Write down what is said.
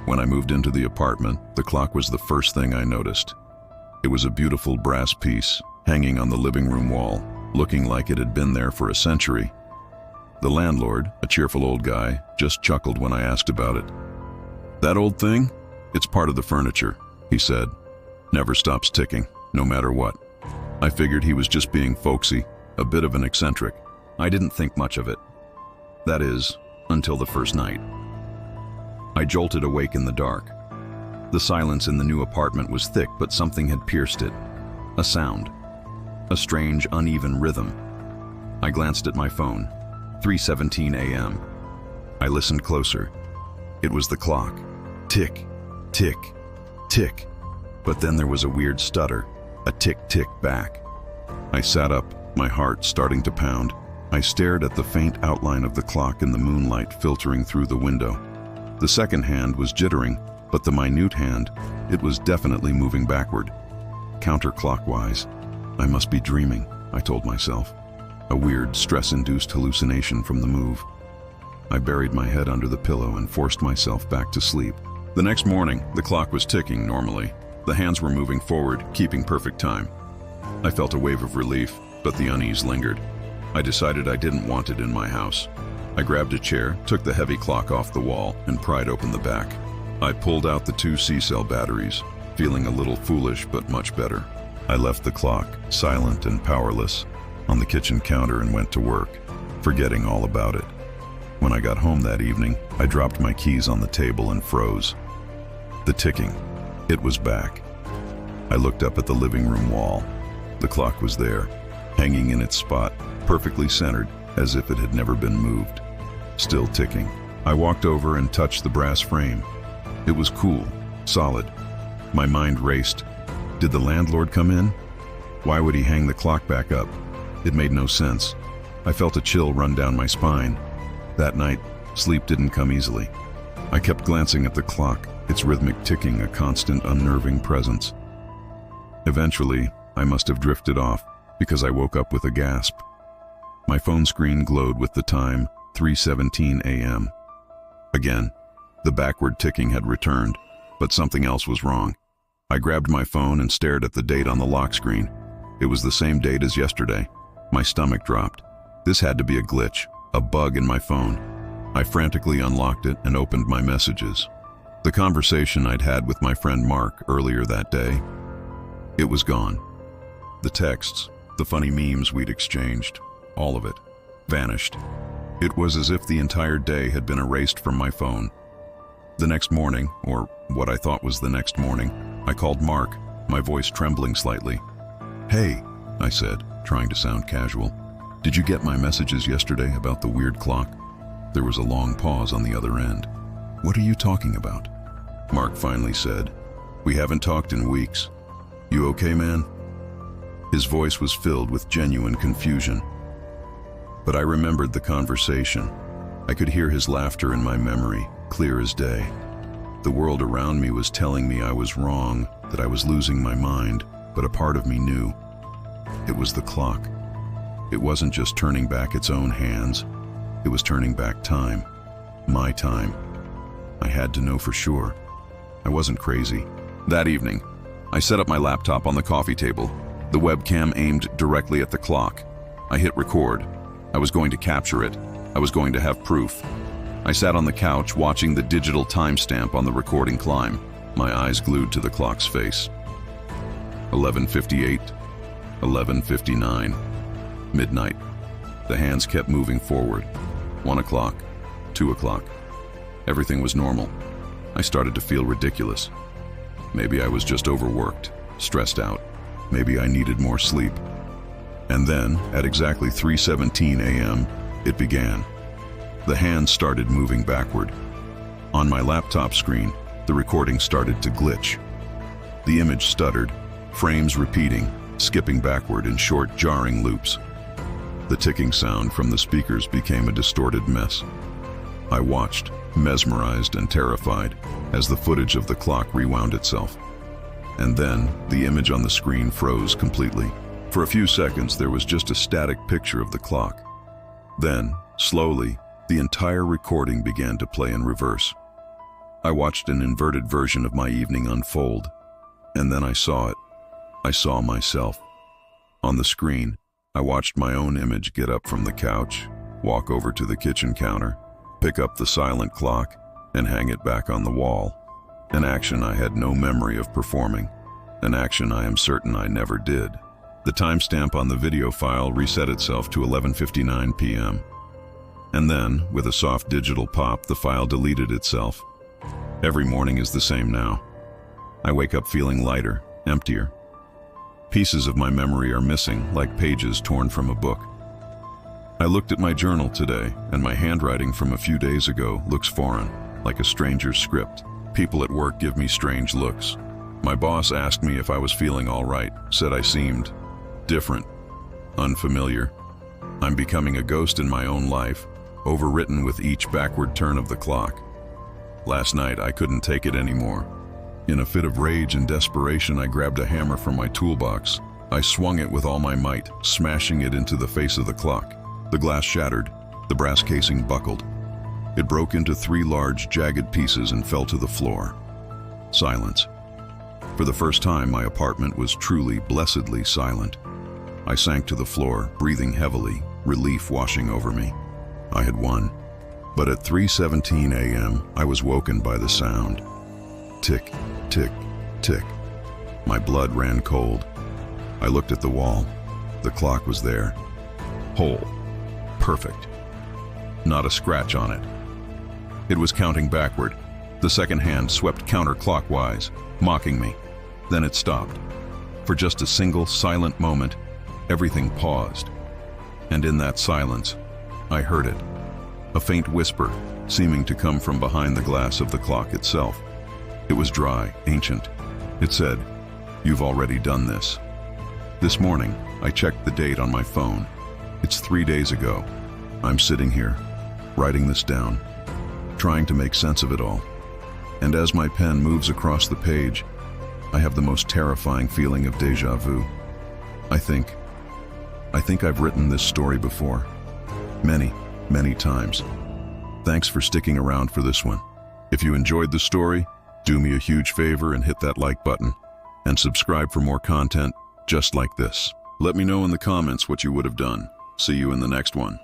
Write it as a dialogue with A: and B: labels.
A: When I moved into the apartment, the clock was the first thing I noticed. It was a beautiful brass piece, hanging on the living room wall, looking like it had been there for a century. The landlord, a cheerful old guy, just chuckled when I asked about it. "That old thing? It's part of the furniture," he said. "Never stops ticking, no matter what." I figured he was just being folksy, a bit of an eccentric. I didn't think much of it. That is, until the first night. I jolted awake in the dark. The silence in the new apartment was thick, but something had pierced it. A sound. A strange, uneven rhythm. I glanced at my phone. 3:17 a.m. I listened closer. It was the clock. Tick, tick, tick. But then there was a weird stutter, a tick-tick back. I sat up, my heart starting to pound. I stared at the faint outline of the clock in the moonlight filtering through the window. The second hand was jittering, but the minute hand, it was definitely moving backward. Counterclockwise. I must be dreaming, I told myself. A weird, stress-induced hallucination from the move. I buried my head under the pillow and forced myself back to sleep. The next morning, the clock was ticking normally. The hands were moving forward, keeping perfect time. I felt a wave of relief, but the unease lingered. I decided I didn't want it in my house. I grabbed a chair, took the heavy clock off the wall, and pried open the back. I pulled out the 2 C-cell batteries, feeling a little foolish but much better. I left the clock, silent and powerless, on the kitchen counter and went to work, forgetting all about it. When I got home that evening, I dropped my keys on the table and froze. The ticking. It was back. I looked up at the living room wall. The clock was there, hanging in its spot, perfectly centered, as if it had never been moved. Still ticking. I walked over and touched the brass frame. It was cool, solid. My mind raced. Did the landlord come in? Why would he hang the clock back up? It made no sense. I felt a chill run down my spine. That night, sleep didn't come easily. I kept glancing at the clock, its rhythmic ticking a constant unnerving presence. Eventually, I must have drifted off, because I woke up with a gasp. My phone screen glowed with the time, 3:17 a.m. Again, the backward ticking had returned, but something else was wrong. I grabbed my phone and stared at the date on the lock screen. It was the same date as yesterday. My stomach dropped. This had to be a glitch, a bug in my phone. I frantically unlocked it and opened my messages. The conversation I'd had with my friend Mark earlier that day. It was gone. The texts, the funny memes we'd exchanged, all of it, vanished. It was as if the entire day had been erased from my phone. The next morning, or what I thought was the next morning, I called Mark, my voice trembling slightly. "Hey," I said, trying to sound casual. "Did you get my messages yesterday about the weird clock?" There was a long pause on the other end. "What are you talking about?" Mark finally said, "We haven't talked in weeks. You okay, man?" His voice was filled with genuine confusion. But I remembered the conversation. I could hear his laughter in my memory, clear as day. The world around me was telling me I was wrong, that I was losing my mind, but a part of me knew. It was the clock. It wasn't just turning back its own hands. It was turning back time. My time. I had to know for sure. I wasn't crazy. That evening, I set up my laptop on the coffee table, the webcam aimed directly at the clock. I hit record. I was going to capture it. I was going to have proof. I sat on the couch watching the digital timestamp on the recording climb, my eyes glued to the clock's face. 11:58, 11:59, midnight. The hands kept moving forward. 1 o'clock, 2 o'clock. Everything was normal. I started to feel ridiculous. Maybe I was just overworked, stressed out. Maybe I needed more sleep. And then, at exactly 3:17 a.m., it began. The hands started moving backward. On my laptop screen, the recording started to glitch. The image stuttered, frames repeating, skipping backward in short, jarring loops. The ticking sound from the speakers became a distorted mess. I watched, mesmerized and terrified, as the footage of the clock rewound itself. And then, the image on the screen froze completely. For a few seconds, there was just a static picture of the clock. Then, slowly, the entire recording began to play in reverse. I watched an inverted version of my evening unfold, and then I saw it. I saw myself. On the screen, I watched my own image get up from the couch, walk over to the kitchen counter, pick up the silent clock, and hang it back on the wall. An action I had no memory of performing, an action I am certain I never did. The timestamp on the video file reset itself to 11:59 p.m. And then, with a soft digital pop, the file deleted itself. Every morning is the same now. I wake up feeling lighter, emptier. Pieces of my memory are missing, like pages torn from a book. I looked at my journal today, and my handwriting from a few days ago looks foreign, like a stranger's script. People at work give me strange looks. My boss asked me if I was feeling all right, said I seemed different, unfamiliar. I'm becoming a ghost in my own life, overwritten with each backward turn of the clock. Last night, I couldn't take it anymore. In a fit of rage and desperation, I grabbed a hammer from my toolbox. I swung it with all my might, smashing it into the face of the clock. The glass shattered, the brass casing buckled. It broke into 3 large, jagged pieces and fell to the floor. Silence. For the first time, my apartment was truly, blessedly silent. I sank to the floor, breathing heavily, relief washing over me. I had won. But at 3:17 a.m., I was woken by the sound. Tick, tick, tick. My blood ran cold. I looked at the wall. The clock was there. Whole. Perfect. Not a scratch on it. It was counting backward. The second hand swept counterclockwise, mocking me. Then it stopped. For just a single silent moment, everything paused. And in that silence, I heard it. A faint whisper, seeming to come from behind the glass of the clock itself. It was dry, ancient. It said, "You've already done this." This morning, I checked the date on my phone. It's 3 days ago. I'm sitting here, writing this down, trying to make sense of it all. And as my pen moves across the page, I have the most terrifying feeling of déjà vu. I think I've written this story before. Many, many times. Thanks for sticking around for this one. If you enjoyed the story, do me a huge favor and hit that like button, and subscribe for more content just like this. Let me know in the comments what you would have done. See you in the next one.